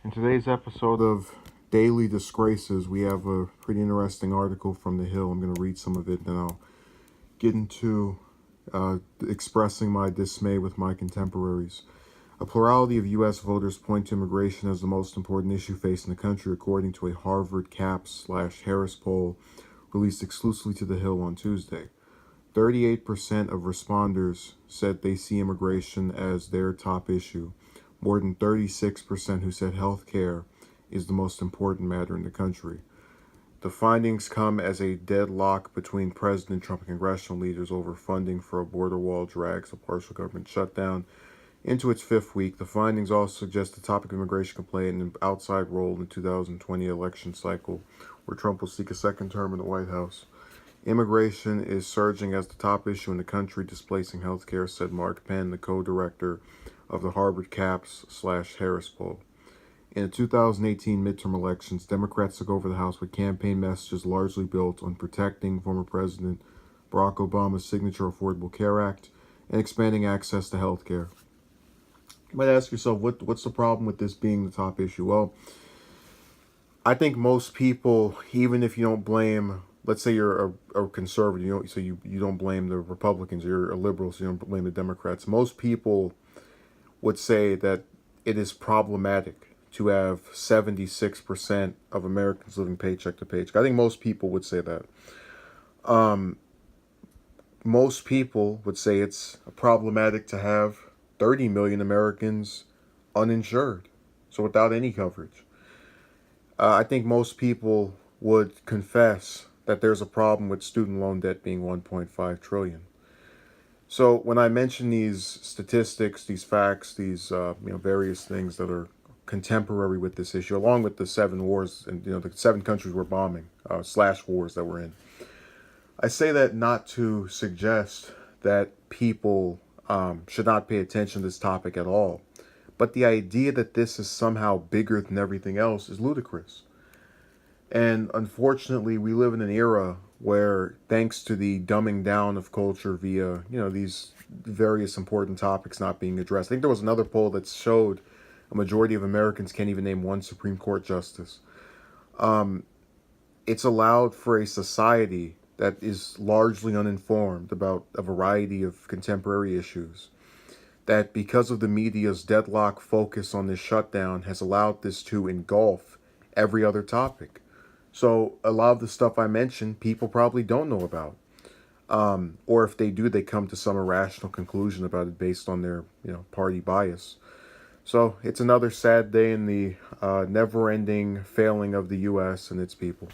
In today's episode of Daily Disgraces, we have a pretty interesting article from The Hill. I'm going to read some of it, then I'll get into expressing my dismay with my contemporaries. A plurality of U.S. voters point to immigration as the most important issue facing the country, according to a Harvard Capps/Harris poll released exclusively to The Hill on Tuesday. 38% of responders said they see immigration as their top issue. More than 36% who said health care is the most important matter in the country. The findings come as a deadlock between President Trump and congressional leaders over funding for a border wall drags a partial government shutdown into its fifth week. The findings also suggest the topic of immigration can play an outside role in the 2020 election cycle, where Trump will seek a second term in the White House. Immigration is surging as the top issue in the country, displacing health care, said Mark Penn, the co-director of the Harvard Capps/Harris poll. In the 2018 midterm elections, Democrats took over the House with campaign messages largely built on protecting former President Barack Obama's signature Affordable Care Act and expanding access to health care. You might ask yourself, what's the problem with this being the top issue? Well, I think most people, even if you don't blame, let's say you're a conservative, so you don't blame the Republicans, you're a liberal, so you don't blame the Democrats. Most people would say that it is problematic to have 76% of Americans living paycheck to paycheck. I think most people would say that. Most people would say it's problematic to have 30 million Americans uninsured, so without any coverage. I think most people would confess that there's a problem with student loan debt being 1.5 trillion. So when I mention these statistics, these facts, these various things that are contemporary with this issue, along with the 7 wars and the 7 countries we're bombing / wars that we're in, I say that not to suggest that people should not pay attention to this topic at all, but the idea that this is somehow bigger than everything else is ludicrous. And unfortunately, we live in an era where, thanks to the dumbing down of culture via, these various important topics not being addressed. I think there was another poll that showed a majority of Americans can't even name one Supreme Court justice. It's allowed for a society that is largely uninformed about a variety of contemporary issues, that because of the media's deadlock focus on this shutdown has allowed this to engulf every other topic. So a lot of the stuff I mentioned, people probably don't know about. Or if they do, they come to some irrational conclusion about it based on their, party bias. So it's another sad day in the never-ending failing of the U.S. and its people.